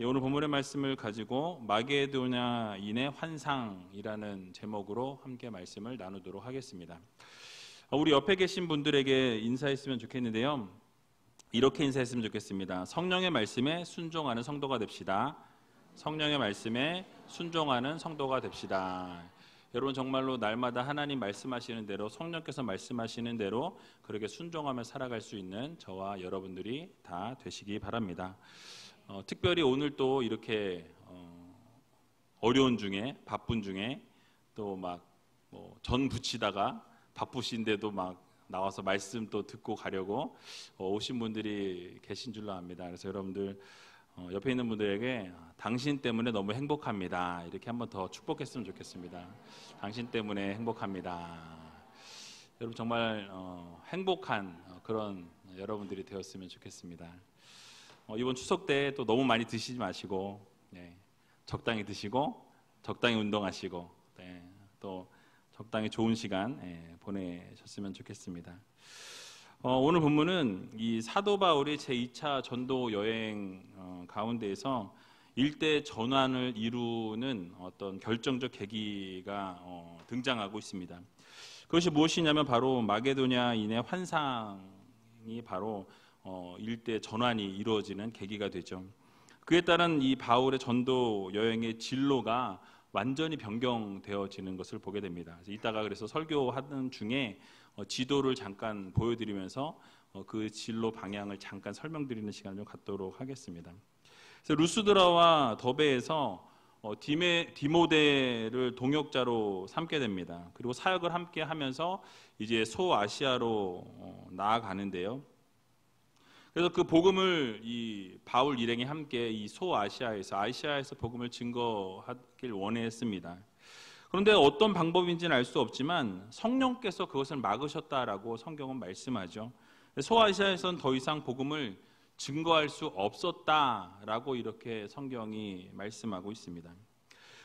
오늘 본문의 말씀을 가지고 마게도냐인의 환상이라는 제목으로 함께 말씀을 나누도록 하겠습니다. 우리 옆에 계신 분들에게 인사했으면 좋겠는데요. 이렇게 인사했으면 좋겠습니다. 성령의 말씀에 순종하는 성도가 됩시다. 성령의 말씀에 순종하는 성도가 됩시다. 여러분, 정말로 날마다 하나님 말씀하시는 대로, 성령께서 말씀하시는 대로 그렇게 순종하며 살아갈 수 있는 저와 여러분들이 다 되시기 바랍니다. 특별히 오늘 또 이렇게 어려운 중에, 바쁜 중에 또 막 전 붙이다가 바쁘신데도 막 나와서 말씀 또 듣고 가려고 오신 분들이 계신 줄로 압니다. 그래서 여러분들 옆에 있는 분들에게 당신 때문에 너무 행복합니다, 이렇게 한번 더 축복했으면 좋겠습니다. 당신 때문에 행복합니다. 여러분, 정말 행복한 그런 여러분들이 되었으면 좋겠습니다. 이번 추석 때 또 너무 많이 드시지 마시고, 적당히 드시고 적당히 운동하시고, 또 적당히 좋은 시간 보내셨으면 좋겠습니다. 오늘 본문은 이 사도 바울이 제2차 전도 여행 가운데에서 일대 전환을 이루는 어떤 결정적 계기가 등장하고 있습니다. 그것이 무엇이냐면 바로 마게도냐인의 환상이 바로 일대 전환이 이루어지는 계기가 되죠. 그에 따른 이 바울의 전도 여행의 진로가 완전히 변경되어지는 것을 보게 됩니다. 그래서 이따가 그래서 설교하는 중에 지도를 잠깐 보여드리면서 그 진로 방향을 잠깐 설명드리는 시간을 좀 갖도록 하겠습니다. 그래서 루스드라와 더베에서 디모데를 동역자로 삼게 됩니다. 그리고 사역을 함께 하면서 이제 소아시아로 나아가는데요. 그래서 그 복음을 이 바울 일행이 함께 이 아시아에서 복음을 증거하길 원했습니다. 그런데 어떤 방법인지는 알 수 없지만 성령께서 그것을 막으셨다라고 성경은 말씀하죠. 소아시아에서는 더 이상 복음을 증거할 수 없었다라고 이렇게 성경이 말씀하고 있습니다.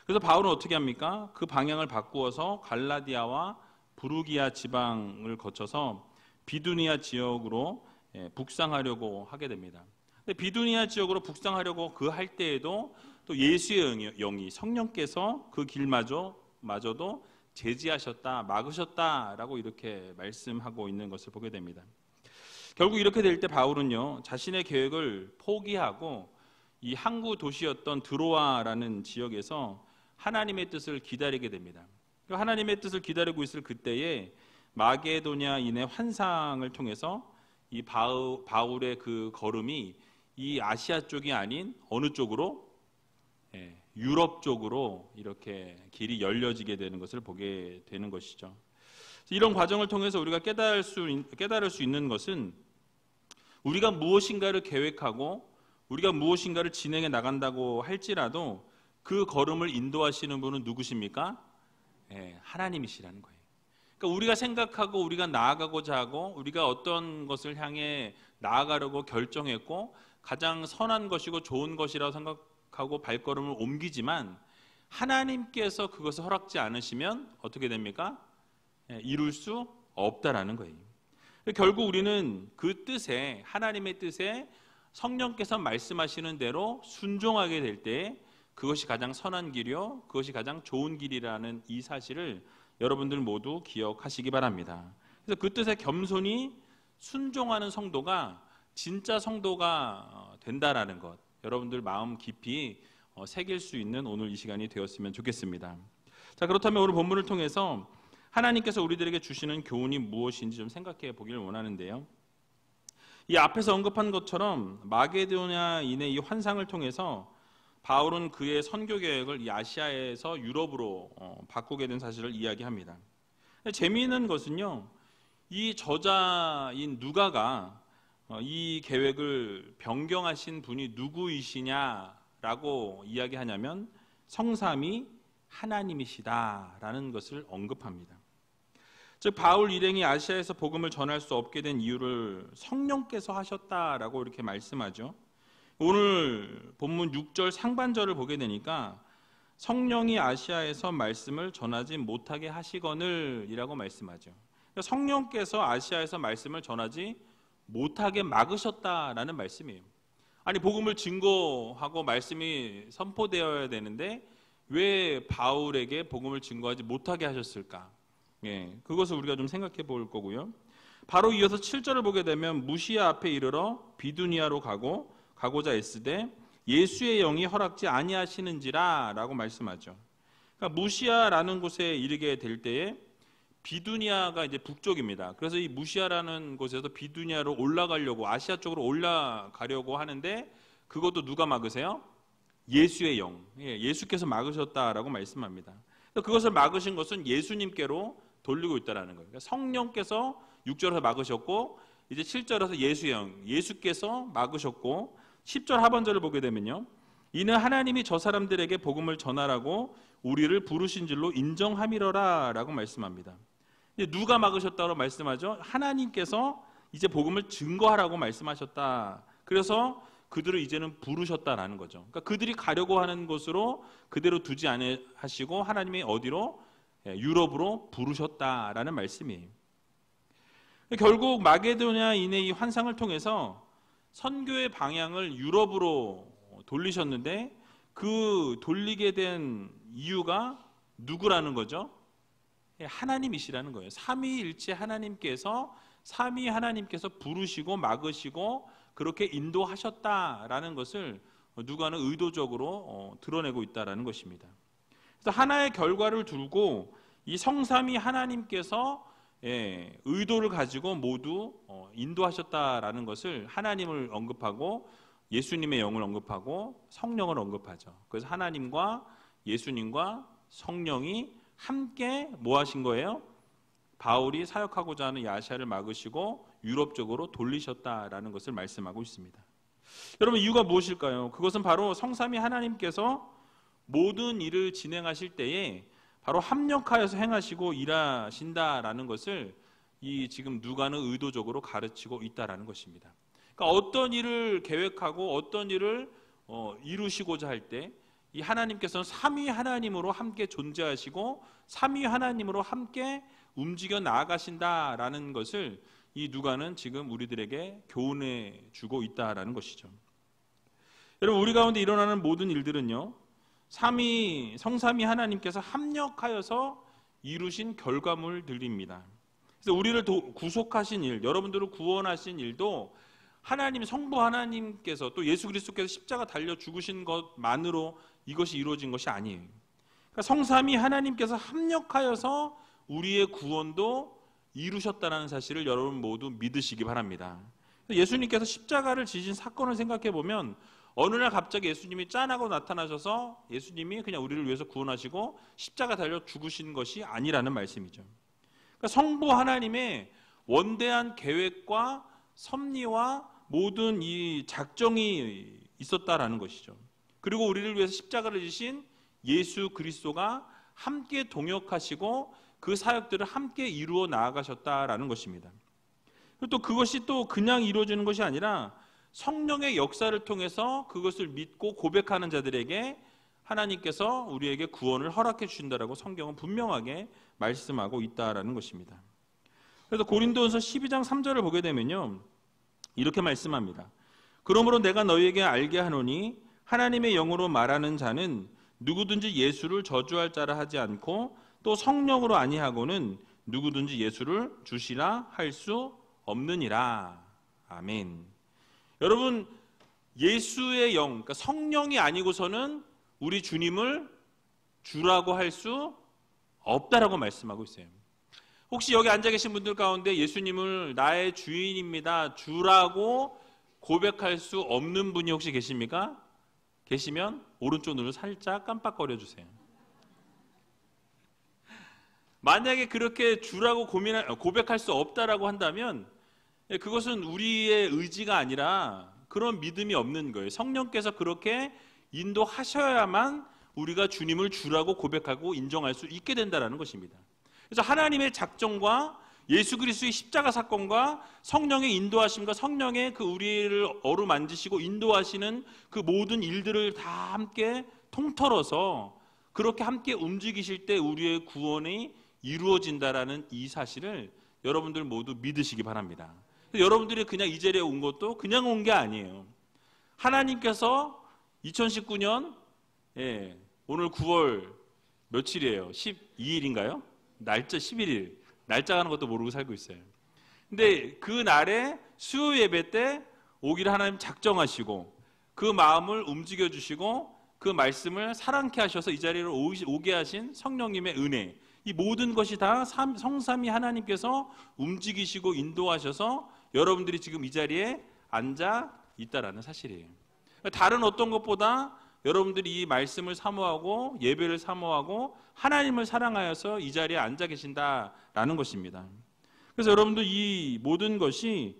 그래서 바울은 어떻게 합니까? 그 방향을 바꾸어서 갈라디아와 부르기아 지방을 거쳐서 비두니아 지역으로 북상하려고 하게 됩니다. 근데 비두니아 지역으로 북상하려고 그 할 때에도 또 예수의 영이 성령께서 그 길마저도 제지하셨다, 막으셨다라고 이렇게 말씀하고 있는 것을 보게 됩니다. 결국 이렇게 될 때 바울은요, 자신의 계획을 포기하고 이 항구 도시였던 드로아라는 지역에서 하나님의 뜻을 기다리게 됩니다. 하나님의 뜻을 기다리고 있을 그때에 마게도냐인의 환상을 통해서 이 바울의 그 걸음이 이 아시아 쪽이 아닌 어느 쪽으로? 유럽 쪽으로 이렇게 길이 열려지게 되는 것을 보게 되는 것이죠. 이런 과정을 통해서 우리가 깨달을 수 있는 것은 우리가 무엇인가를 계획하고 우리가 무엇인가를 진행해 나간다고 할지라도 그 걸음을 인도하시는 분은 누구십니까? 하나님이시라는 거예요. 그러니까 우리가 생각하고 우리가 나아가고자 하고 우리가 어떤 것을 향해 나아가려고 결정했고 가장 선한 것이고 좋은 것이라고 생각하고 발걸음을 옮기지만 하나님께서 그것을 허락지 않으시면 어떻게 됩니까? 이룰 수 없다라는 거예요. 결국 우리는 그 뜻에, 하나님의 뜻에 성령께서 말씀하시는 대로 순종하게 될 때 그것이 가장 선한 길이요, 그것이 가장 좋은 길이라는 이 사실을 여러분들 모두 기억하시기 바랍니다. 그래서 그 뜻에 겸손히 순종하는 성도가 진짜 성도가 된다라는 것, 여러분들 마음 깊이 새길 수 있는 오늘 이 시간이 되었으면 좋겠습니다. 자, 그렇다면 오늘 본문을 통해서 하나님께서 우리들에게 주시는 교훈이 무엇인지 좀 생각해 보기를 원하는데요. 이 앞에서 언급한 것처럼 마게도냐인의 이 환상을 통해서 바울은 그의 선교 계획을 이 아시아에서 유럽으로 바꾸게 된 사실을 이야기합니다. 재미있는 것은요, 이 저자인 누가가 이 계획을 변경하신 분이 누구이시냐라고 이야기하냐면 성삼위 하나님이시다라는 것을 언급합니다. 즉 바울 일행이 아시아에서 복음을 전할 수 없게 된 이유를 성령께서 하셨다라고 이렇게 말씀하죠. 오늘 본문 6절 상반절을 보게 되니까 성령이 아시아에서 말씀을 전하지 못하게 하시거늘 이라고 말씀하죠. 성령께서 아시아에서 말씀을 전하지 못하게 막으셨다라는 말씀이에요. 아니 복음을 증거하고 말씀이 선포되어야 되는데 왜 바울에게 복음을 증거하지 못하게 하셨을까? 예, 그것을 우리가 좀 생각해 볼 거고요. 바로 이어서 7절을 보게 되면 무시아 앞에 이르러 비두니아로 가고자 애쓰되 예수의 영이 허락지 아니하시는지라 라고 말씀하죠. 그러니까 무시아라는 곳에 이르게 될 때에 비두니아가 이제 북쪽입니다. 그래서 이 무시아라는 곳에서 비두니아로 올라가려고 아시아 쪽으로 올라가려고 하는데 그것도 누가 막으세요? 예수의 영. 예수께서 막으셨다라고 말씀합니다. 그것을 막으신 것은 예수님께로 돌리고 있다라는 거예요. 그러니까 성령께서 6절에서 막으셨고 이제 7절에서 예수의 영, 예수께서 막으셨고 10절 하반절을 보게 되면요. 이는 하나님이 저 사람들에게 복음을 전하라고 우리를 부르신 줄로 인정함이러라 라고 말씀합니다. 누가 막으셨다고 말씀하죠? 하나님께서 이제 복음을 증거하라고 말씀하셨다. 그래서 그들을 이제는 부르셨다라는 거죠. 그러니까 그들이 가려고 하는 곳으로 그대로 두지 않으시고 하나님이 어디로? 유럽으로 부르셨다라는 말씀이에요. 결국 마게도냐인의 이 환상을 통해서 선교의 방향을 유럽으로 돌리셨는데 그 돌리게 된 이유가 누구라는 거죠? 하나님이시라는 거예요. 삼위일체 하나님께서 부르시고 막으시고 그렇게 인도하셨다라는 것을 누가는 의도적으로 드러내고 있다라는 것입니다. 그래서 하나의 결과를 두고 이 성삼위 하나님께서 의도를 가지고 모두 인도하셨다라는 것을 하나님을 언급하고 예수님의 영을 언급하고 성령을 언급하죠. 그래서 하나님과 예수님과 성령이 함께 뭐 하신 거예요? 바울이 사역하고자 하는 이 아시아를 막으시고 유럽 쪽으로 돌리셨다라는 것을 말씀하고 있습니다. 여러분 이유가 무엇일까요? 그것은 바로 성삼위 하나님께서 모든 일을 진행하실 때에 바로 합력하여서 행하시고 일하신다라는 것을 이 지금 누가는 의도적으로 가르치고 있다라는 것입니다. 그러니까 어떤 일을 계획하고 어떤 일을 이루시고자 할 때 이 하나님께서는 삼위 하나님으로 함께 존재하시고 삼위 하나님으로 함께 움직여 나아가신다라는 것을 이 누가는 지금 우리들에게 교훈해 주고 있다라는 것이죠. 여러분 우리 가운데 일어나는 모든 일들은요. 성삼위 하나님께서 합력하여서 이루신 결과물들입니다. 그래서 우리를 구속하신 일, 여러분들을 구원하신 일도 하나님, 성부 하나님께서 또 예수 그리스도께서 십자가 달려 죽으신 것만으로 이것이 이루어진 것이 아니에요. 그러니까 성삼위 하나님께서 합력하여서 우리의 구원도 이루셨다는 사실을 여러분 모두 믿으시기 바랍니다. 예수님께서 십자가를 지신 사건을 생각해 보면 어느 날 갑자기 예수님이 짠하고 나타나셔서 예수님이 그냥 우리를 위해서 구원하시고 십자가 달려 죽으신 것이 아니라는 말씀이죠. 그러니까 성부 하나님의 원대한 계획과 섭리와 모든 이 작정이 있었다라는 것이죠. 그리고 우리를 위해서 십자가를 지신 예수 그리스도가 함께 동역하시고 그 사역들을 함께 이루어 나아가셨다라는 것입니다. 그리고 또 그것이 또 그냥 이루어지는 것이 아니라 성령의 역사를 통해서 그것을 믿고 고백하는 자들에게 하나님께서 우리에게 구원을 허락해 주신다라고 성경은 분명하게 말씀하고 있다라는 것입니다. 그래서 고린도전서 12장 3절을 보게 되면요. 이렇게 말씀합니다. 그러므로 내가 너희에게 알게 하노니 하나님의 영으로 말하는 자는 누구든지 예수를 저주할 자라 하지 않고 또 성령으로 아니하고는 누구든지 예수를 주시라 할 수 없느니라. 아멘. 여러분 예수의 영, 그러니까 성령이 아니고서는 우리 주님을 주라고 할 수 없다라고 말씀하고 있어요. 혹시 여기 앉아 계신 분들 가운데 예수님을 나의 주인입니다, 주라고 고백할 수 없는 분이 혹시 계십니까? 계시면 오른쪽 눈을 살짝 깜빡거려 주세요. 만약에 그렇게 주라고 고백할 수 없다라고 한다면 그것은 우리의 의지가 아니라 그런 믿음이 없는 거예요. 성령께서 그렇게 인도하셔야만 우리가 주님을 주라고 고백하고 인정할 수 있게 된다는 것입니다. 그래서 하나님의 작정과 예수 그리스도의 십자가 사건과 성령의 인도하심과 성령의 그 우리를 어루만지시고 인도하시는 그 모든 일들을 다 함께 통틀어서 그렇게 함께 움직이실 때 우리의 구원이 이루어진다라는 이 사실을 여러분들 모두 믿으시기 바랍니다. 여러분들이 그냥 이 자리에 온 것도 그냥 온 게 아니에요. 하나님께서 2019년 오늘 9월 며칠이에요? 12일인가요? 날짜 11일. 날짜 가는 것도 모르고 살고 있어요. 근데 그 날에 수요 예배 때 오기를 하나님 작정하시고 그 마음을 움직여 주시고 그 말씀을 사랑케 하셔서 이 자리로 오게 하신 성령님의 은혜, 이 모든 것이 다 성삼위 하나님께서 움직이시고 인도하셔서 여러분들이 지금 이 자리에 앉아 있다라는 사실이에요. 다른 어떤 것보다 여러분들이 이 말씀을 사모하고 예배를 사모하고 하나님을 사랑하여서 이 자리에 앉아 계신다라는 것입니다. 그래서 여러분들 이 모든 것이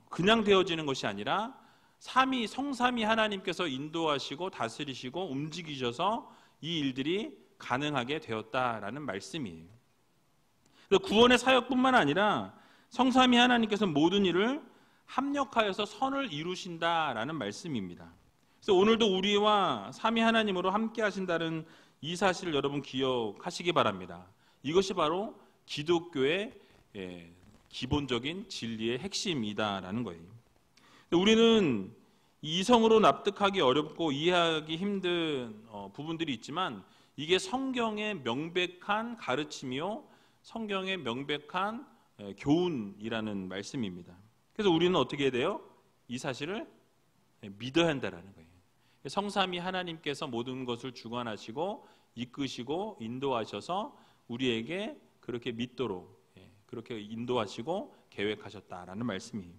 그냥 되어지는 것이 아니라 성삼위 하나님께서 인도하시고 다스리시고 움직이셔서 이 일들이 가능하게 되었다라는 말씀이에요. 구원의 사역뿐만 아니라 성삼위 하나님께서 모든 일을 합력하여서 선을 이루신다라는 말씀입니다. 그래서 오늘도 우리와 삼위 하나님으로 함께 하신다는 이 사실을 여러분 기억하시기 바랍니다. 이것이 바로 기독교의 기본적인 진리의 핵심이다라는 거예요. 우리는 이성으로 납득하기 어렵고 이해하기 힘든 부분들이 있지만 이게 성경의 명백한 가르침이요 성경의 명백한 교훈이라는 말씀입니다. 그래서 우리는 어떻게 해야 돼요? 이 사실을 믿어야 한다는 거예요. 성삼위 하나님께서 모든 것을 주관하시고 이끄시고 인도하셔서 우리에게 그렇게 믿도록 그렇게 인도하시고 계획하셨다라는 말씀이에요.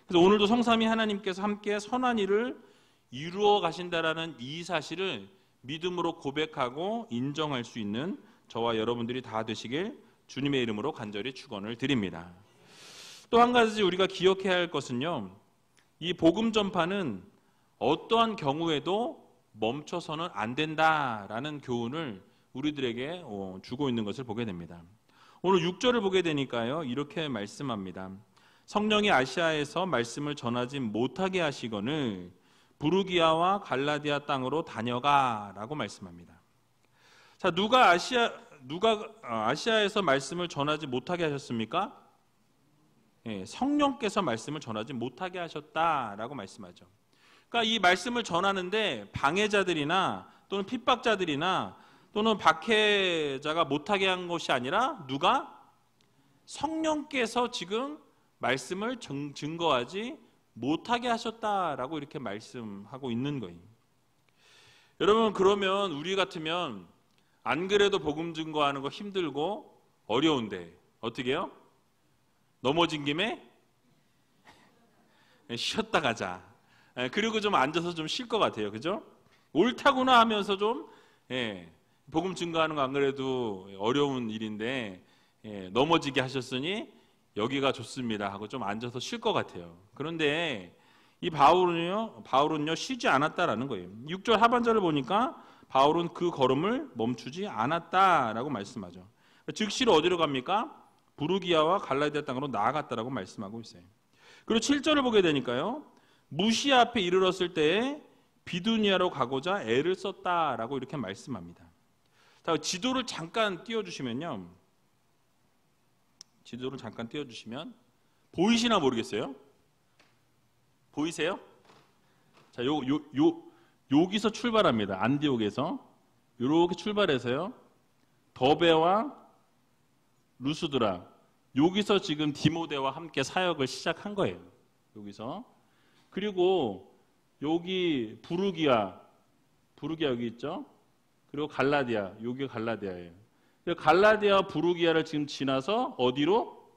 그래서 오늘도 성삼위 하나님께서 함께 선한 일을 이루어 가신다라는 이 사실을 믿음으로 고백하고 인정할 수 있는 저와 여러분들이 다 되시길 주님의 이름으로 간절히 축원을 드립니다. 또 한 가지 우리가 기억해야 할 것은요, 이 복음 전파는 어떠한 경우에도 멈춰서는 안 된다라는 교훈을 우리들에게 주고 있는 것을 보게 됩니다. 오늘 6절을 보게 되니까요, 이렇게 말씀합니다. 성령이 아시아에서 말씀을 전하지 못하게 하시거늘 부르기아와 갈라디아 땅으로 다녀가라고 말씀합니다. 자, 누가 아시아에서 말씀을 전하지 못하게 하셨습니까? 성령께서 말씀을 전하지 못하게 하셨다라고 말씀하죠. 그러니까 이 말씀을 전하는데 방해자들이나 또는 핍박자들이나 또는 박해자가 못하게 한 것이 아니라 누가? 성령께서 지금 말씀을 증거하지 못하게 하셨다라고 이렇게 말씀하고 있는 거예요. 여러분, 그러면 우리 같으면 안 그래도 복음 증거하는 거 힘들고 어려운데 어떻게 해요? 넘어진 김에 쉬었다 가자. 그리고 좀 앉아서 좀 쉴 것 같아요. 그죠? 옳다구나 하면서 좀 복음 증거하는 거 안 그래도 어려운 일인데 넘어지게 하셨으니 여기가 좋습니다 하고 좀 앉아서 쉴 것 같아요. 그런데 이 바울은요 쉬지 않았다라는 거예요. 6절 하반절을 보니까 바울은 그 걸음을 멈추지 않았다라고 말씀하죠. 즉시로 어디로 갑니까? 부르기아와 갈라디아 땅으로 나아갔다라고 말씀하고 있어요. 그리고 7절을 보게 되니까요, 무시아 앞에 이르렀을 때에 비두니아로 가고자 애를 썼다라고 이렇게 말씀합니다. 자, 지도를 잠깐 띄워주시면요, 지도를 잠깐 띄워주시면 보이시나 모르겠어요? 보이세요? 자, 여기서 출발합니다. 안디옥에서 이렇게 출발해서요, 더베와 루스드라, 여기서 지금 디모데와 함께 사역을 시작한 거예요. 여기서. 그리고 여기 부르기아 여기 있죠? 그리고 갈라디아, 여기 갈라디아예요. 갈라디아 부르기아를 지금 지나서 어디로?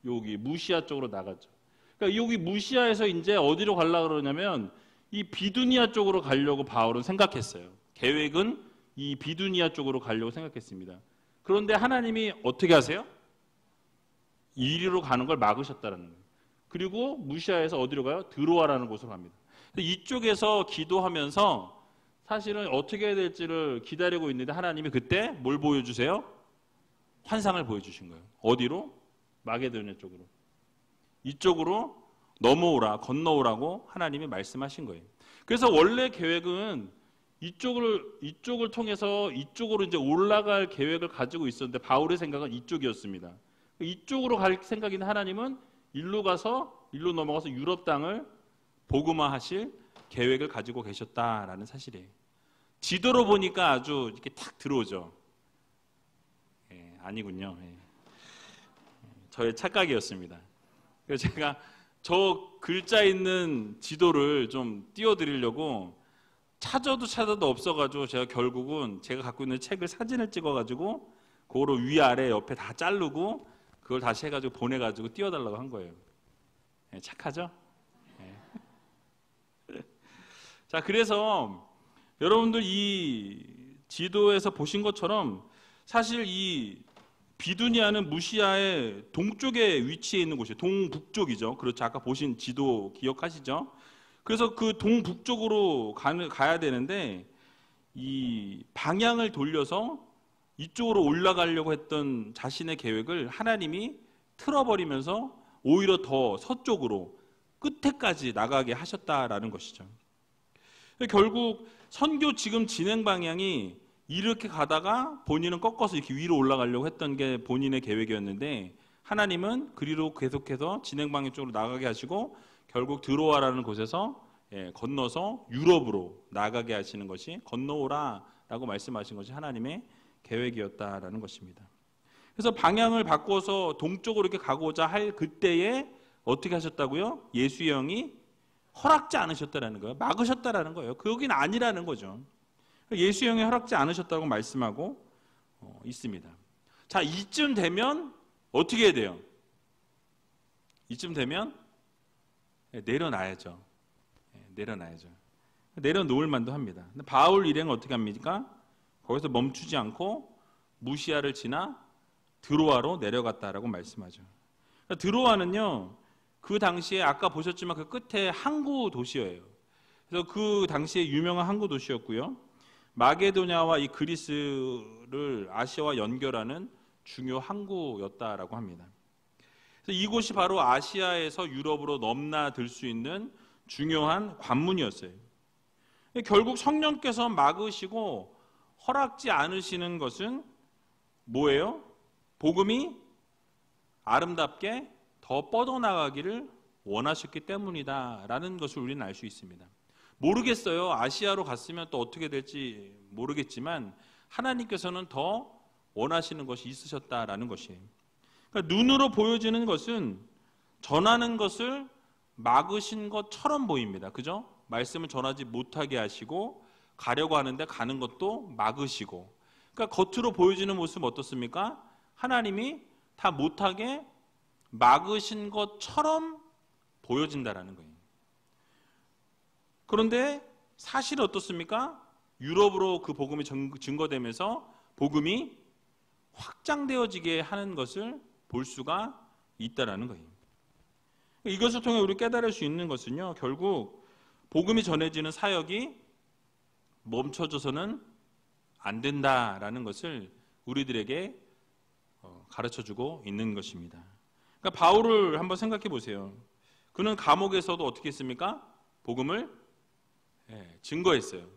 여기 무시아 쪽으로 나갔죠. 그러니까 여기 무시아에서 이제 어디로 가려고 그러냐면 이 비두니아 쪽으로 가려고 바울은 생각했어요. 계획은 이 비두니아 쪽으로 가려고 생각했습니다. 그런데 하나님이 어떻게 하세요? 이리로 가는 걸 막으셨다는 거예요. 그리고 무시아에서 어디로 가요? 드로아라는 곳으로 갑니다. 이쪽에서 기도하면서 사실은 어떻게 해야 될지를 기다리고 있는데 하나님이 그때 뭘 보여주세요? 환상을 보여주신 거예요. 어디로? 마게도냐 쪽으로. 이쪽으로 넘어오라, 건너오라고 하나님이 말씀하신 거예요. 그래서 원래 계획은 이쪽을 통해서 이쪽으로 이제 올라갈 계획을 가지고 있었는데 바울의 생각은 이쪽이었습니다. 이쪽으로 갈 생각인 하나님은 일로 넘어가서 유럽 땅을 복음화하실 계획을 가지고 계셨다라는 사실이에요. 지도로 보니까 아주 이렇게 탁 들어오죠. 아니군요. 저의 착각이었습니다. 그래서 제가 저 글자 있는 지도를 좀 띄워드리려고 찾아도 없어가지고 제가 결국은 제가 갖고 있는 책을 사진을 찍어가지고 그거로 위아래 옆에 다 자르고 그걸 다시 해가지고 보내가지고 띄워달라고 한 거예요. 착하죠? 자, 그래서 여러분들 이 지도에서 보신 것처럼 사실 이 비두니아는 무시아의 동쪽에 위치해 있는 곳이에요. 동북쪽이죠. 그렇죠. 아까 보신 지도 기억하시죠? 그래서 그 동북쪽으로 가야 되는데 이 방향을 돌려서 이쪽으로 올라가려고 했던 자신의 계획을 하나님이 틀어버리면서 오히려 더 서쪽으로 끝에까지 나가게 하셨다라는 것이죠. 결국 선교 지금 진행 방향이 이렇게 가다가 본인은 꺾어서 이렇게 위로 올라가려고 했던 게 본인의 계획이었는데 하나님은 그리로 계속해서 진행 방향 쪽으로 나가게 하시고 결국 드로아라는 곳에서 건너서 유럽으로 나가게 하시는 것이 건너오라라고 말씀하신 것이 하나님의 계획이었다라는 것입니다. 그래서 방향을 바꿔서 동쪽으로 이렇게 가고자 할 그때에 어떻게 하셨다고요? 예수의 영이 허락지 않으셨다라는 거예요. 막으셨다라는 거예요. 거긴 아니라는 거죠. 예수의 영이 허락지 않으셨다고 말씀하고 있습니다. 자, 이쯤 되면 어떻게 해야 돼요? 이쯤 되면 내려놔야죠. 내려놔야죠. 내려놓을 만도 합니다. 근데 바울 일행은 어떻게 합니까? 거기서 멈추지 않고 무시아를 지나 드로아로 내려갔다라고 말씀하죠. 드로아는요, 그 당시에 아까 보셨지만 그 끝에 항구 도시예요. 그래서 그 당시에 유명한 항구 도시였고요. 마게도냐와 이 그리스를 아시아와 연결하는 중요 항구였다라고 합니다. 그래서 이곳이 바로 아시아에서 유럽으로 넘나들 수 있는 중요한 관문이었어요. 결국 성령께서 막으시고 허락지 않으시는 것은 뭐예요? 복음이 아름답게 더 뻗어나가기를 원하셨기 때문이다라는 것을 우리는 알 수 있습니다. 모르겠어요. 아시아로 갔으면 또 어떻게 될지 모르겠지만 하나님께서는 더 원하시는 것이 있으셨다라는 것이에요. 그러니까 눈으로 보여지는 것은 전하는 것을 막으신 것처럼 보입니다. 그죠? 말씀을 전하지 못하게 하시고 가려고 하는데 가는 것도 막으시고, 그러니까 겉으로 보여지는 모습은 어떻습니까? 하나님이 다 못하게 막으신 것처럼 보여진다라는 거예요. 그런데 사실은 어떻습니까? 유럽으로 그 복음이 증거되면서 복음이 확장되어지게 하는 것을 볼 수가 있다라는 거예요. 이것을 통해 우리 깨달을 수 있는 것은요, 결국 복음이 전해지는 사역이 멈춰져서는 안 된다라는 것을 우리들에게 가르쳐주고 있는 것입니다. 그러니까 바울을 한번 생각해 보세요. 그는 감옥에서도 어떻게 했습니까? 복음을 증거했어요.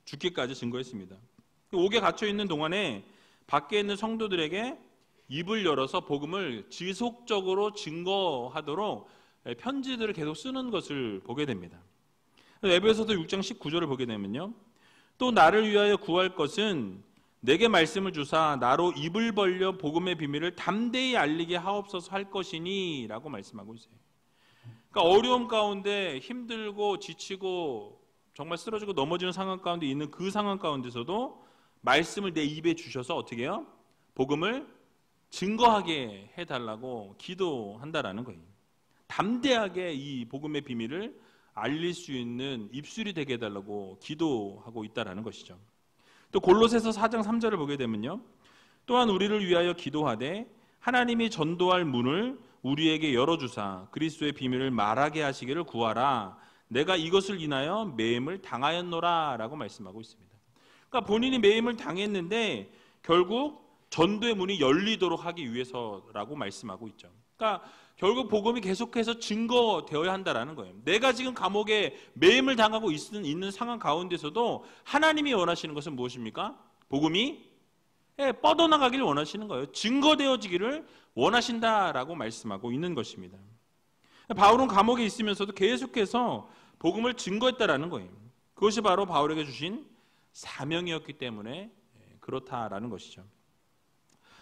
죽기까지 증거했습니다. 옥에 갇혀 있는 동안에 밖에 있는 성도들에게 입을 열어서 복음을 지속적으로 증거하도록 편지들을 계속 쓰는 것을 보게 됩니다. 에베소서 6장 19절을 보게 되면요, 또 나를 위하여 구할 것은 내게 말씀을 주사 나로 입을 벌려 복음의 비밀을 담대히 알리게 하옵소서 할 것이니 라고 말씀하고 있어요. 그러니까 어려움 가운데 힘들고 지치고 정말 쓰러지고 넘어지는 상황 가운데 있는 그 상황 가운데서도 말씀을 내 입에 주셔서 어떻게 해요? 복음을 증거하게 해달라고 기도한다라는 거예요. 담대하게 이 복음의 비밀을 알릴 수 있는 입술이 되게 해달라고 기도하고 있다라는 것이죠. 또 골로새서 4장 3절을 보게 되면요, 또한 우리를 위하여 기도하되 하나님이 전도할 문을 우리에게 열어주사 그리스도의 비밀을 말하게 하시기를 구하라. 내가 이것을 인하여 매임을 당하였노라 라고 말씀하고 있습니다. 그러니까 본인이 매임을 당했는데 결국 전도의 문이 열리도록 하기 위해서라고 말씀하고 있죠. 그러니까 결국 복음이 계속해서 증거되어야 한다라는 거예요. 내가 지금 감옥에 매임을 당하고 있는 상황 가운데서도 하나님이 원하시는 것은 무엇입니까? 복음이 뻗어나가기를 원하시는 거예요. 증거되어지기를 원하신다라고 말씀하고 있는 것입니다. 바울은 감옥에 있으면서도 계속해서 복음을 증거했다라는 거예요. 그것이 바로 바울에게 주신 사명이었기 때문에 그렇다라는 것이죠.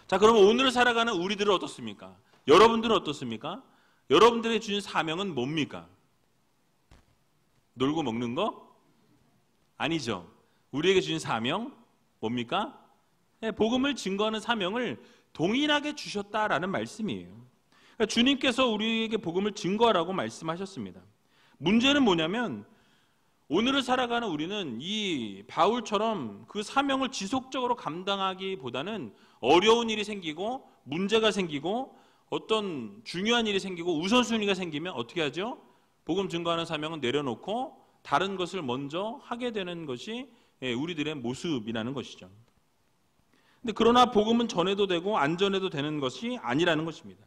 자, 그러면 오늘 살아가는 우리들은 어떻습니까? 여러분들은 어떻습니까? 여러분들의 주신 사명은 뭡니까? 놀고 먹는 거? 아니죠. 우리에게 주신 사명 뭡니까? 복음을 증거하는 사명을 동일하게 주셨다라는 말씀이에요. 그러니까 주님께서 우리에게 복음을 증거하라고 말씀하셨습니다. 문제는 뭐냐면 오늘을 살아가는 우리는 이 바울처럼 그 사명을 지속적으로 감당하기보다는 어려운 일이 생기고 문제가 생기고 어떤 중요한 일이 생기고 우선순위가 생기면 어떻게 하죠? 복음 증거하는 사명은 내려놓고 다른 것을 먼저 하게 되는 것이 우리들의 모습이라는 것이죠. 근데 그러나 복음은 전해도 되고 안 전해도 되는 것이 아니라는 것입니다.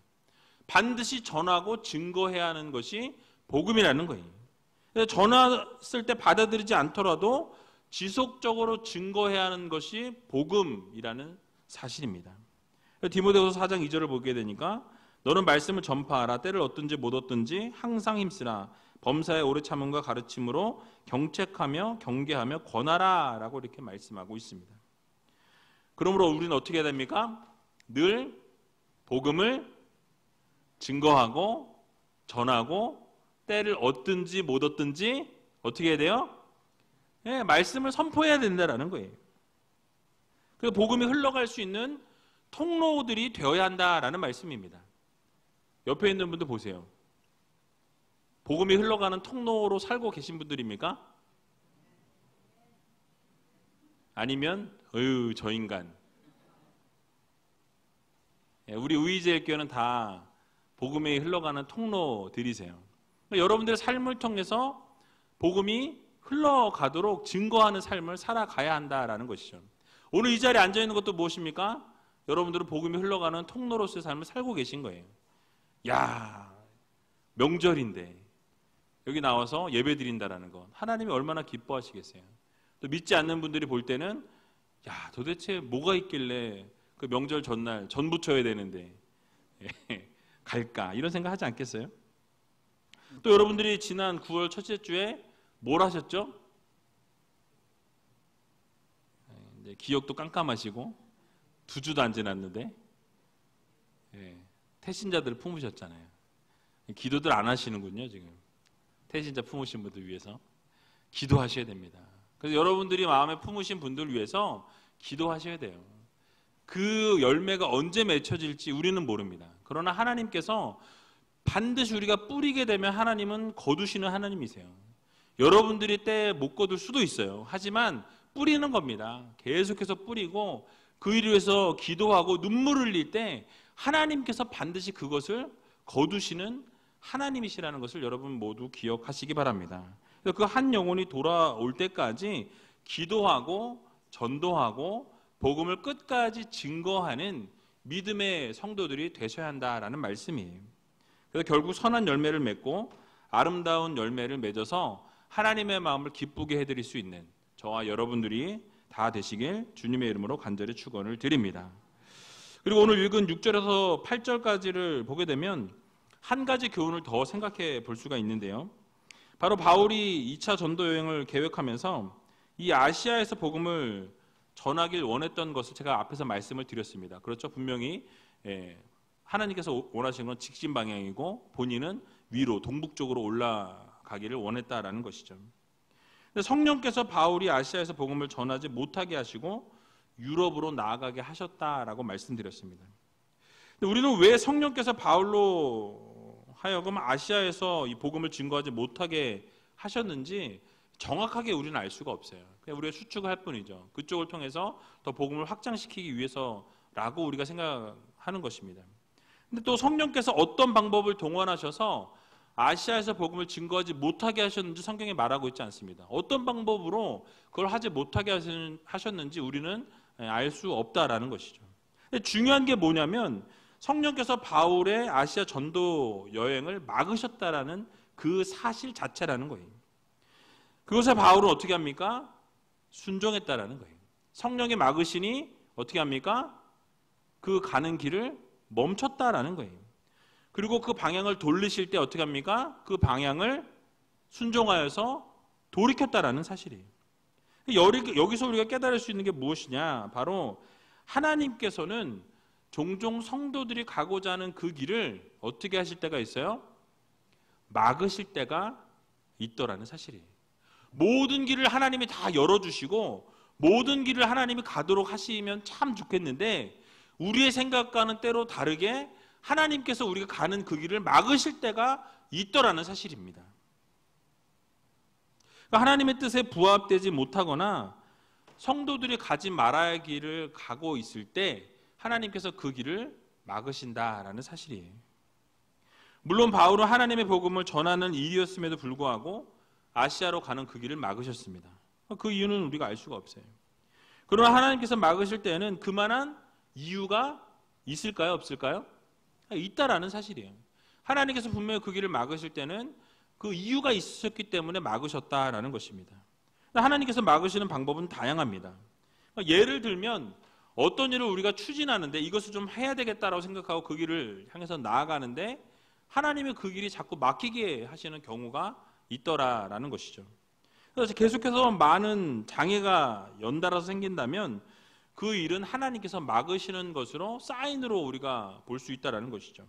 반드시 전하고 증거해야 하는 것이 복음이라는 거예요. 전했을 때 받아들이지 않더라도 지속적으로 증거해야 하는 것이 복음이라는 사실입니다. 디모데후서 4장 2절을 보게 되니까 너는 말씀을 전파하라. 때를 얻든지 못 얻든지 항상 힘쓰라. 범사에 오래 참음과 가르침으로 경책하며 경계하며 권하라 라고 이렇게 말씀하고 있습니다. 그러므로 우리는 어떻게 해야 됩니까? 늘 복음을 증거하고 전하고 때를 얻든지 못 얻든지 어떻게 해야 돼요? 말씀을 선포해야 된다는 거예요. 그 복음이 흘러갈 수 있는 통로들이 되어야 한다라는 말씀입니다. 옆에 있는 분들 보세요. 복음이 흘러가는 통로로 살고 계신 분들입니까? 아니면 저 인간. 우리 의제일교회는 다 복음이 흘러가는 통로들이세요. 여러분들의 삶을 통해서 복음이 흘러가도록 증거하는 삶을 살아가야 한다라는 것이죠. 오늘 이 자리에 앉아있는 것도 무엇입니까? 여러분들은 복음이 흘러가는 통로로서의 삶을 살고 계신 거예요. 야, 명절인데 여기 나와서 예배 드린다라는 건 하나님이 얼마나 기뻐하시겠어요. 또 믿지 않는 분들이 볼 때는 야, 도대체 뭐가 있길래 그 명절 전날 전부 쳐야 되는데 갈까? 이런 생각 하지 않겠어요? 또 여러분들이 지난 9월 첫째 주에 뭘 하셨죠? 기억도 깜깜하시고 2주도 안 지났는데 태신자들을 품으셨잖아요. 기도들 안 하시는군요. 지금 태신자 품으신 분들 위해서 기도하셔야 됩니다. 그래서 여러분들이 마음에 품으신 분들 위해서 기도하셔야 돼요. 그 열매가 언제 맺혀질지 우리는 모릅니다. 그러나 하나님께서 반드시 우리가 뿌리게 되면 하나님은 거두시는 하나님이세요. 여러분들이 때 못 거둘 수도 있어요. 하지만 뿌리는 겁니다. 계속해서 뿌리고 그 일을 위해서 기도하고 눈물을 흘릴 때 하나님께서 반드시 그것을 거두시는 하나님이시라는 것을 여러분 모두 기억하시기 바랍니다. 그 한 영혼이 돌아올 때까지 기도하고 전도하고 복음을 끝까지 증거하는 믿음의 성도들이 되셔야 한다라는 말씀이에요. 그래서 결국 선한 열매를 맺고 아름다운 열매를 맺어서 하나님의 마음을 기쁘게 해드릴 수 있는 저와 여러분들이 다 되시길 주님의 이름으로 간절히 축원을 드립니다. 그리고 오늘 읽은 6절에서 8절까지를 보게 되면 한 가지 교훈을 더 생각해 볼 수가 있는데요. 바로 바울이 2차 전도 여행을 계획하면서 이 아시아에서 복음을 전하길 원했던 것을 제가 앞에서 말씀을 드렸습니다. 그렇죠? 분명히 하나님께서 원하시는 건 직진 방향이고 본인은 위로 동북쪽으로 올라가기를 원했다라는 것이죠. 근데 성령께서 바울이 아시아에서 복음을 전하지 못하게 하시고 유럽으로 나아가게 하셨다라고 말씀드렸습니다. 근데 우리는 왜 성령께서 바울로 하여금 아시아에서 이 복음을 증거하지 못하게 하셨는지 정확하게 우리는 알 수가 없어요. 그냥 우리가 추측을 할 뿐이죠. 그쪽을 통해서 더 복음을 확장시키기 위해서라고 우리가 생각하는 것입니다. 근데 또 성령께서 어떤 방법을 동원하셔서 아시아에서 복음을 증거하지 못하게 하셨는지 성경에 말하고 있지 않습니다. 어떤 방법으로 그걸 하지 못하게 하셨는지 우리는 알 수 없다라는 것이죠. 근데 중요한 게 뭐냐면 성령께서 바울의 아시아 전도 여행을 막으셨다라는 그 사실 자체라는 거예요. 그것에 바울은 어떻게 합니까? 순종했다라는 거예요. 성령이 막으시니 어떻게 합니까? 그 가는 길을 멈췄다라는 거예요. 그리고 그 방향을 돌리실 때 어떻게 합니까? 그 방향을 순종하여서 돌이켰다라는 사실이에요. 여기서 우리가 깨달을 수 있는 게 무엇이냐? 바로 하나님께서는 종종 성도들이 가고자 하는 그 길을 어떻게 하실 때가 있어요? 막으실 때가 있더라는 사실이에요. 모든 길을 하나님이 다 열어주시고 모든 길을 하나님이 가도록 하시면 참 좋겠는데 우리의 생각과는 때로 다르게 하나님께서 우리가 가는 그 길을 막으실 때가 있더라는 사실입니다. 하나님의 뜻에 부합되지 못하거나 성도들이 가지 말아야 할 길을 가고 있을 때 하나님께서 그 길을 막으신다라는 사실이에요. 물론 바울은 하나님의 복음을 전하는 일이었음에도 불구하고 아시아로 가는 그 길을 막으셨습니다. 그 이유는 우리가 알 수가 없어요. 그러나 하나님께서 막으실 때는 그만한 이유가 있을까요? 없을까요? 있다라는 사실이에요. 하나님께서 분명히 그 길을 막으실 때는 그 이유가 있었기 때문에 막으셨다라는 것입니다. 하나님께서 막으시는 방법은 다양합니다. 예를 들면 어떤 일을 우리가 추진하는데 이것을 좀 해야 되겠다라고 생각하고 그 길을 향해서 나아가는데 하나님의 그 길이 자꾸 막히게 하시는 경우가 있더라라는 것이죠. 그래서 계속해서 많은 장애가 연달아서 생긴다면 그 일은 하나님께서 막으시는 것으로 사인으로 우리가 볼 수 있다라는 것이죠.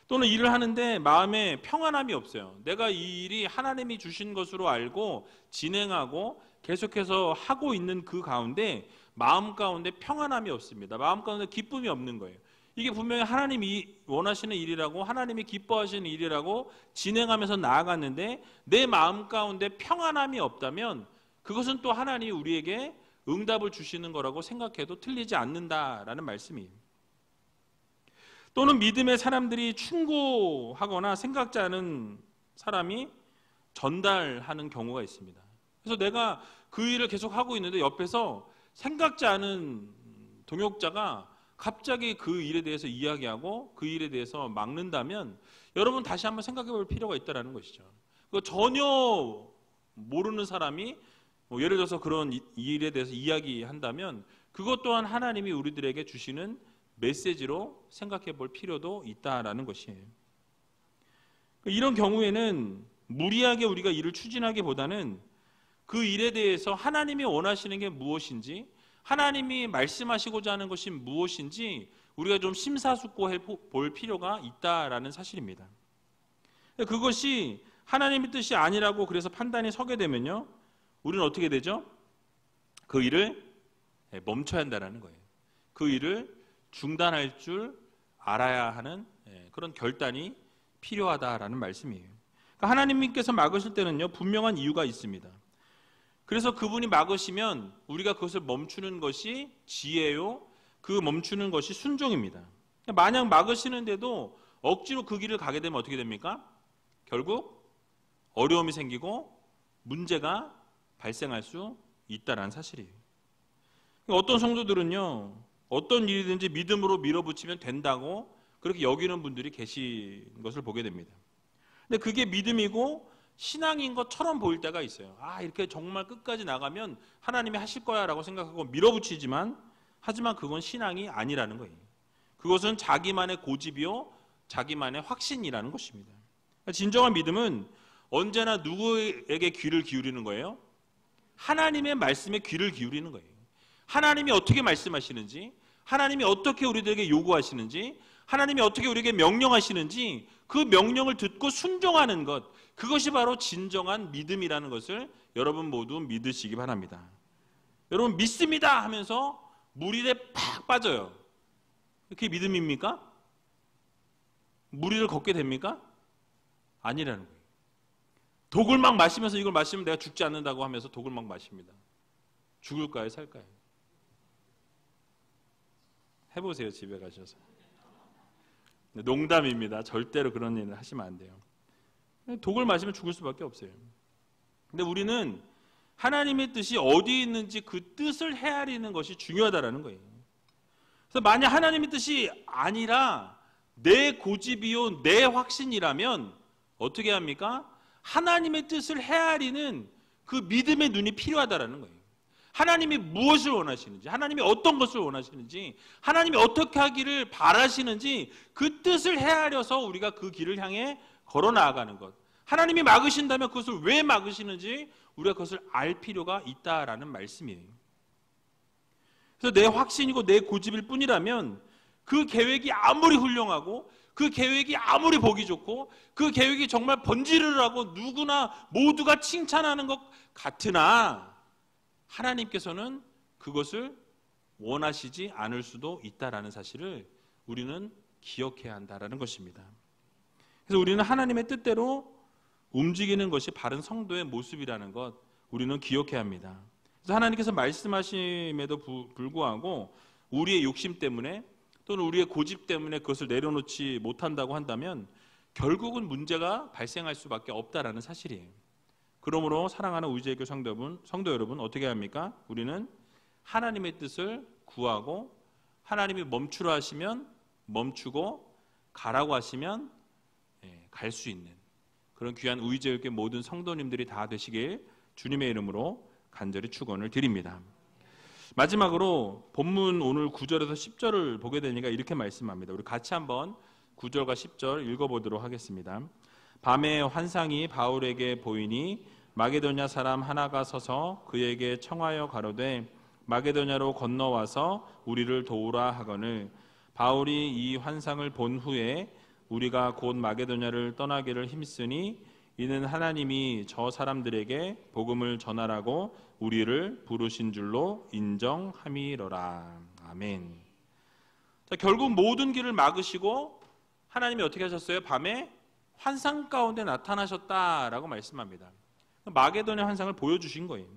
또는 일을 하는데 마음에 평안함이 없어요. 내가 이 일이 하나님이 주신 것으로 알고 진행하고 계속해서 하고 있는 그 가운데 마음 가운데 평안함이 없습니다. 마음 가운데 기쁨이 없는 거예요. 이게 분명히 하나님이 원하시는 일이라고 하나님이 기뻐하시는 일이라고 진행하면서 나아갔는데 내 마음 가운데 평안함이 없다면 그것은 또 하나님이 우리에게 응답을 주시는 거라고 생각해도 틀리지 않는다라는 말씀이에요. 또는 믿음의 사람들이 충고하거나 생각지 않은 사람이 전달하는 경우가 있습니다. 그래서 내가 그 일을 계속 하고 있는데 옆에서 생각지 않은 동역자가 갑자기 그 일에 대해서 이야기하고 그 일에 대해서 막는다면 여러분 다시 한번 생각해 볼 필요가 있다는 것이죠. 전혀 모르는 사람이 예를 들어서 그런 일에 대해서 이야기한다면 그것 또한 하나님이 우리들에게 주시는 메시지로 생각해 볼 필요도 있다라는 것이에요. 이런 경우에는 무리하게 우리가 일을 추진하기보다는 그 일에 대해서 하나님이 원하시는 게 무엇인지 하나님이 말씀하시고자 하는 것이 무엇인지 우리가 좀 심사숙고해 볼 필요가 있다라는 사실입니다. 그것이 하나님의 뜻이 아니라고 그래서 판단이 서게 되면요, 우리는 어떻게 되죠? 그 일을 멈춰야 한다는 거예요. 그 일을 중단할 줄 알아야 하는 그런 결단이 필요하다라는 말씀이에요. 그러니까 하나님께서 막으실 때는요, 분명한 이유가 있습니다. 그래서 그분이 막으시면 우리가 그것을 멈추는 것이 지혜요, 그 멈추는 것이 순종입니다. 만약 막으시는데도 억지로 그 길을 가게 되면 어떻게 됩니까? 결국 어려움이 생기고 문제가 발생할 수 있다는 사실이에요. 어떤 성도들은요, 어떤 일이든지 믿음으로 밀어붙이면 된다고 그렇게 여기는 분들이 계신 것을 보게 됩니다. 근데 그게 믿음이고 신앙인 것처럼 보일 때가 있어요. 이렇게 정말 끝까지 나가면 하나님이 하실 거야 라고 생각하고 밀어붙이지만 하지만 그건 신앙이 아니라는 거예요. 그것은 자기만의 고집이요 자기만의 확신이라는 것입니다. 진정한 믿음은 언제나 누구에게 귀를 기울이는 거예요? 하나님의 말씀에 귀를 기울이는 거예요. 하나님이 어떻게 말씀하시는지, 하나님이 어떻게 우리들에게 요구하시는지, 하나님이 어떻게 우리에게 명령하시는지 그 명령을 듣고 순종하는 것, 그것이 바로 진정한 믿음이라는 것을 여러분 모두 믿으시기 바랍니다. 여러분 믿습니다 하면서 무리에 팍 빠져요. 그게 믿음입니까? 무리를 걷게 됩니까? 아니라는 거예요. 독을 막 마시면서 이걸 마시면 내가 죽지 않는다고 하면서 독을 막 마십니다. 죽을까요? 살까요? 해보세요. 집에 가셔서. 농담입니다. 절대로 그런 일을 하시면 안 돼요. 독을 마시면 죽을 수밖에 없어요. 근데 우리는 하나님의 뜻이 어디 있는지 그 뜻을 헤아리는 것이 중요하다는 거예요. 그래서 만약 하나님의 뜻이 아니라 내 고집이요 내 확신이라면 어떻게 합니까? 하나님의 뜻을 헤아리는 그 믿음의 눈이 필요하다는 거예요. 하나님이 무엇을 원하시는지, 하나님이 어떤 것을 원하시는지, 하나님이 어떻게 하기를 바라시는지 그 뜻을 헤아려서 우리가 그 길을 향해 걸어 나아가는 것. 하나님이 막으신다면 그것을 왜 막으시는지 우리가 그것을 알 필요가 있다라는 말씀이에요. 그래서 내 확신이고 내 고집일 뿐이라면 그 계획이 아무리 훌륭하고 그 계획이 아무리 보기 좋고 그 계획이 정말 번지르르하고 누구나 모두가 칭찬하는 것 같으나 하나님께서는 그것을 원하시지 않을 수도 있다라는 사실을 우리는 기억해야 한다라는 것입니다. 그래서 우리는 하나님의 뜻대로 움직이는 것이 바른 성도의 모습이라는 것 우리는 기억해야 합니다. 그래서 하나님께서 말씀하심에도 불구하고 우리의 욕심 때문에 또는 우리의 고집 때문에 그것을 내려놓지 못한다고 한다면 결국은 문제가 발생할 수밖에 없다라는 사실이에요. 그러므로 사랑하는 우리제일교 성도 여러분 어떻게 합니까? 우리는 하나님의 뜻을 구하고 하나님이 멈추라 하시면 멈추고 가라고 하시면 갈 수 있는 그런 귀한 우리제일교회 모든 성도님들이 다 되시길 주님의 이름으로 간절히 축원을 드립니다. 마지막으로 본문 오늘 9절에서 10절을 보게 되니까 이렇게 말씀합니다. 우리 같이 한번 9절과 10절 읽어보도록 하겠습니다. 밤에 환상이 바울에게 보이니 마게도냐 사람 하나가 서서 그에게 청하여 가로되 마게도냐로 건너와서 우리를 도우라 하거늘 바울이 이 환상을 본 후에 우리가 곧 마게도냐를 떠나기를 힘쓰니 이는 하나님이 저 사람들에게 복음을 전하라고 우리를 부르신 줄로 인정함이로라. 아멘. 자, 결국 모든 길을 막으시고 하나님이 어떻게 하셨어요? 밤에 환상 가운데 나타나셨다라고 말씀합니다. 마게도냐 환상을 보여주신 거예요.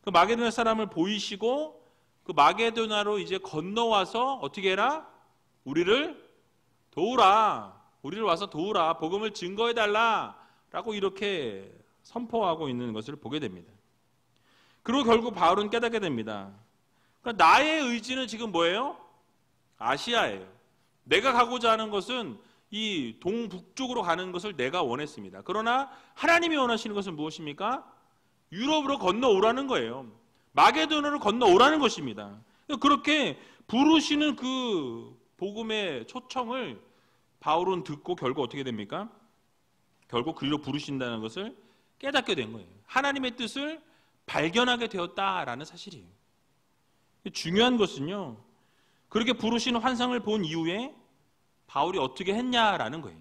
그 마게도냐 사람을 보이시고 그 마게도냐로 이제 건너와서 어떻게 해라? 우리를 도우라. 우리를 와서 도우라. 복음을 증거해달라. 라고 이렇게 선포하고 있는 것을 보게 됩니다. 그리고 결국 바울은 깨닫게 됩니다. 그러니까 나의 의지는 지금 뭐예요? 아시아예요. 내가 가고자 하는 것은 이 동북쪽으로 가는 것을 내가 원했습니다. 그러나 하나님이 원하시는 것은 무엇입니까? 유럽으로 건너오라는 거예요. 마게도냐로 건너오라는 것입니다. 그렇게 부르시는 그 복음의 초청을 바울은 듣고 결국 어떻게 됩니까? 결국 그리로 부르신다는 것을 깨닫게 된 거예요. 하나님의 뜻을 발견하게 되었다라는 사실이에요. 중요한 것은요, 그렇게 부르시는 환상을 본 이후에 바울이 어떻게 했냐라는 거예요.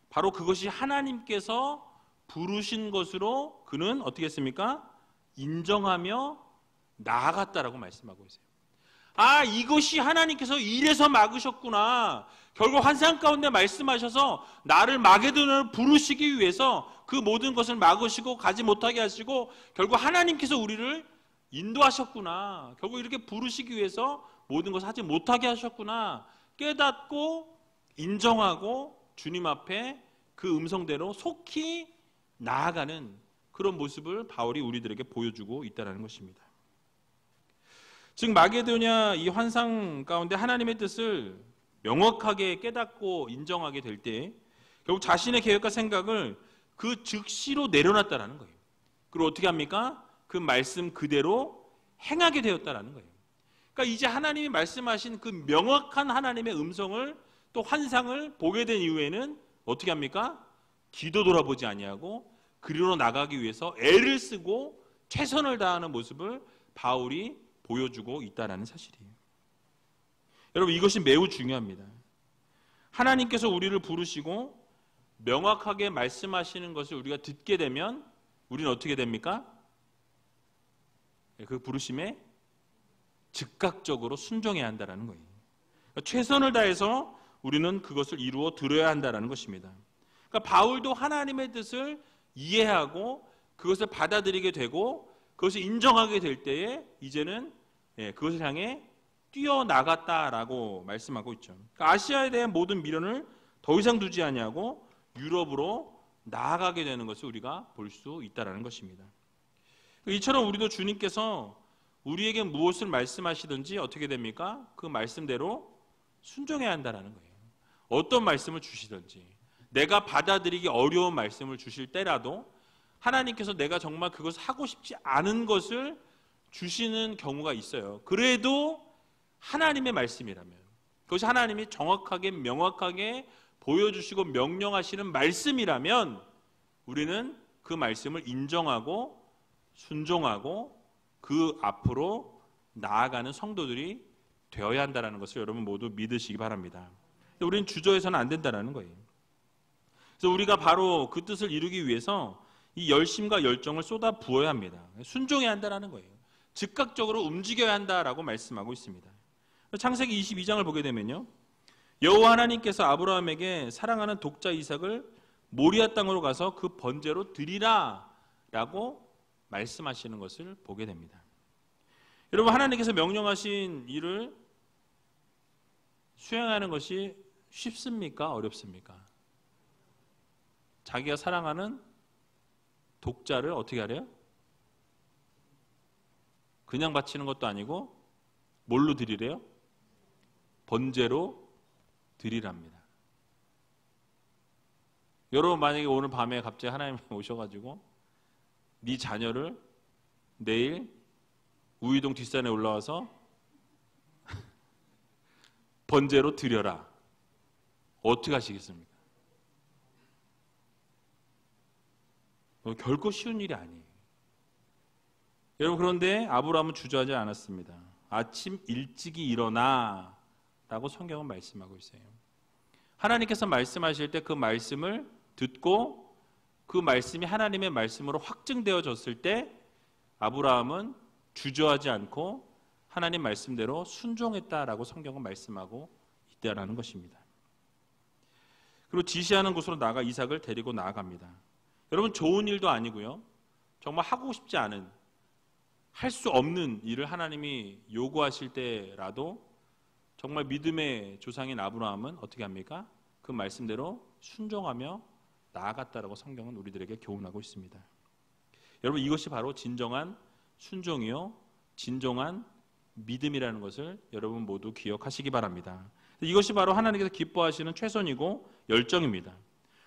바로 그것이 하나님께서 부르신 것으로 그는 어떻게 했습니까? 인정하며 나아갔다라고 말씀하고 있어요. 아, 이것이 하나님께서 이래서 막으셨구나. 결국 환상 가운데 말씀하셔서 나를 마게도냐로 부르시기 위해서 그 모든 것을 막으시고 가지 못하게 하시고 결국 하나님께서 우리를 인도하셨구나. 결국 이렇게 부르시기 위해서 모든 것을 하지 못하게 하셨구나. 깨닫고 인정하고 주님 앞에 그 음성대로 속히 나아가는 그런 모습을 바울이 우리들에게 보여주고 있다는 것입니다. 즉 마게도냐 이 환상 가운데 하나님의 뜻을 명확하게 깨닫고 인정하게 될 때 결국 자신의 계획과 생각을 그 즉시로 내려놨다라는 거예요. 그리고 어떻게 합니까? 그 말씀 그대로 행하게 되었다라는 거예요. 그러니까 이제 하나님이 말씀하신 그 명확한 하나님의 음성을 또 환상을 보게 된 이후에는 어떻게 합니까? 뒤도 돌아보지 아니하고 그리로 나가기 위해서 애를 쓰고 최선을 다하는 모습을 바울이 보여주고 있다는 사실이에요. 여러분 이것이 매우 중요합니다. 하나님께서 우리를 부르시고 명확하게 말씀하시는 것을 우리가 듣게 되면 우리는 어떻게 됩니까? 그 부르심에 즉각적으로 순종해야 한다는 거예요. 그러니까 최선을 다해서 우리는 그것을 이루어 들어야 한다는 것입니다. 그러니까 바울도 하나님의 뜻을 이해하고 그것을 받아들이게 되고 그것을 인정하게 될 때에 이제는 그것을 향해 뛰어나갔다라고 말씀하고 있죠. 그러니까 아시아에 대한 모든 미련을 더 이상 두지 아니하고 유럽으로 나아가게 되는 것을 우리가 볼 수 있다는 것입니다. 이처럼 우리도 주님께서 우리에게 무엇을 말씀하시든지 어떻게 됩니까? 그 말씀대로 순종해야 한다는 거예요. 어떤 말씀을 주시든지 내가 받아들이기 어려운 말씀을 주실 때라도 하나님께서 내가 정말 그것을 하고 싶지 않은 것을 주시는 경우가 있어요. 그래도 하나님의 말씀이라면 그것이 하나님이 정확하게 명확하게 보여주시고 명령하시는 말씀이라면 우리는 그 말씀을 인정하고 순종하고 그 앞으로 나아가는 성도들이 되어야 한다는 것을 여러분 모두 믿으시기 바랍니다. 우리는 주저해서는 안 된다는 거예요. 그래서 우리가 바로 그 뜻을 이루기 위해서 이 열심과 열정을 쏟아 부어야 합니다. 순종해야 한다는 거예요. 즉각적으로 움직여야 한다라고 말씀하고 있습니다. 창세기 22장을 보게 되면요, 여호와 하나님께서 아브라함에게 사랑하는 독자 이삭을 모리아 땅으로 가서 그 번제로 드리라 라고 말씀하시는 것을 보게 됩니다. 여러분, 하나님께서 명령하신 일을 수행하는 것이 쉽습니까? 어렵습니까? 자기가 사랑하는 독자를 어떻게 하래요? 그냥 바치는 것도 아니고 뭘로 드리래요? 번제로 드리랍니다. 여러분, 만약에 오늘 밤에 갑자기 하나님이 오셔가지고 네 자녀를 내일 우이동 뒷산에 올라와서 번제로 드려라, 어떻게 하시겠습니까? 결코 쉬운 일이 아니에요. 여러분, 그런데 아브라함은 주저하지 않았습니다. 아침 일찍이 일어나 라고 성경은 말씀하고 있어요. 하나님께서 말씀하실 때 그 말씀을 듣고 그 말씀이 하나님의 말씀으로 확증되어졌을 때 아브라함은 주저하지 않고 하나님 말씀대로 순종했다라고 성경은 말씀하고 있다라는 것입니다. 그리고 지시하는 곳으로 나가 이삭을 데리고 나아갑니다. 여러분, 좋은 일도 아니고요, 정말 하고 싶지 않은, 할 수 없는 일을 하나님이 요구하실 때라도 정말 믿음의 조상인 아브라함은 어떻게 합니까? 그 말씀대로 순종하며 나아갔다라고 성경은 우리들에게 교훈하고 있습니다. 여러분, 이것이 바로 진정한 순종이요, 진정한 믿음이라는 것을 여러분 모두 기억하시기 바랍니다. 이것이 바로 하나님께서 기뻐하시는 최선이고 열정입니다.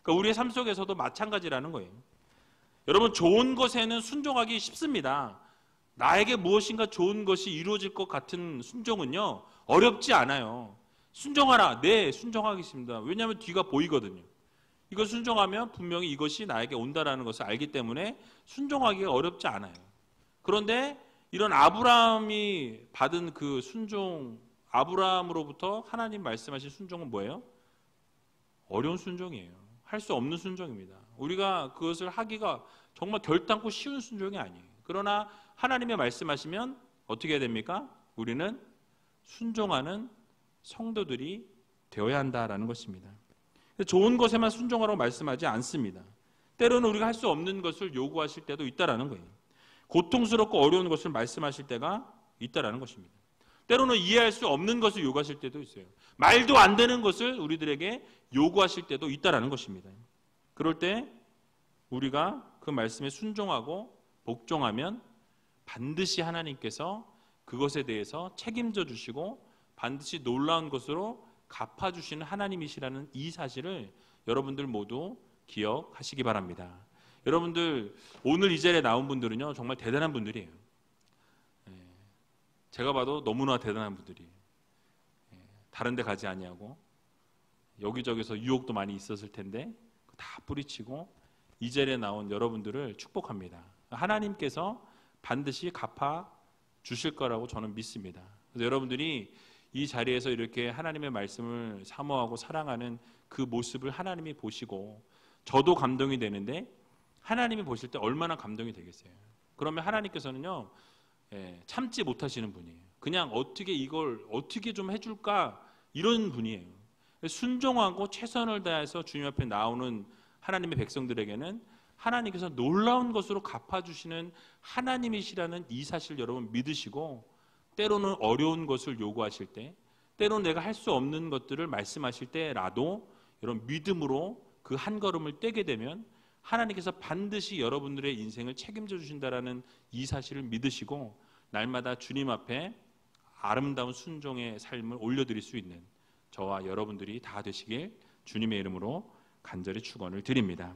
그러니까 우리의 삶 속에서도 마찬가지라는 거예요. 여러분, 좋은 것에는 순종하기 쉽습니다. 나에게 무엇인가 좋은 것이 이루어질 것 같은 순종은요, 어렵지 않아요. 순종하라. 네, 순종하겠습니다. 왜냐하면 뒤가 보이거든요. 이거 순종하면 분명히 이것이 나에게 온다라는 것을 알기 때문에 순종하기가 어렵지 않아요. 그런데 이런 아브라함이 받은 그 순종, 아브라함으로부터 하나님 말씀하신 순종은 뭐예요? 어려운 순종이에요. 할 수 없는 순종입니다. 우리가 그것을 하기가 정말 결단코 쉬운 순종이 아니에요. 그러나 하나님의 말씀하시면 어떻게 해야 됩니까? 우리는 순종하는 성도들이 되어야 한다라는 것입니다. 좋은 것에만 순종하라고 말씀하지 않습니다. 때로는 우리가 할 수 없는 것을 요구하실 때도 있다라는 거예요. 고통스럽고 어려운 것을 말씀하실 때가 있다라는 것입니다. 때로는 이해할 수 없는 것을 요구하실 때도 있어요. 말도 안 되는 것을 우리들에게 요구하실 때도 있다라는 것입니다. 그럴 때 우리가 그 말씀에 순종하고 복종하면 반드시 하나님께서 그것에 대해서 책임져 주시고 반드시 놀라운 것으로 갚아주시는 하나님이시라는 이 사실을 여러분들 모두 기억하시기 바랍니다. 여러분들, 오늘 이 자리에 나온 분들은요, 정말 대단한 분들이에요. 제가 봐도 너무나 대단한 분들이에요. 다른 데 가지 아니하고 여기저기서 유혹도 많이 있었을 텐데 다 뿌리치고 이 자리에 나온 여러분들을 축복합니다. 하나님께서 반드시 갚아 주실 거라고 저는 믿습니다. 그래서 여러분들이 이 자리에서 이렇게 하나님의 말씀을 사모하고 사랑하는 그 모습을 하나님이 보시고 저도 감동이 되는데 하나님이 보실 때 얼마나 감동이 되겠어요. 그러면 하나님께서는요, 참지 못하시는 분이에요. 그냥 어떻게 이걸 어떻게 좀 해줄까 이런 분이에요. 순종하고 최선을 다해서 주님 앞에 나오는 하나님의 백성들에게는 하나님께서 놀라운 것으로 갚아주시는 하나님이시라는 이 사실 여러분 믿으시고, 때로는 어려운 것을 요구하실 때, 때로는 내가 할 수 없는 것들을 말씀하실 때라도 여러분 믿음으로 그 한 걸음을 떼게 되면 하나님께서 반드시 여러분들의 인생을 책임져 주신다라는 이 사실을 믿으시고 날마다 주님 앞에 아름다운 순종의 삶을 올려드릴 수 있는 저와 여러분들이 다 되시길 주님의 이름으로 간절히 축원을 드립니다.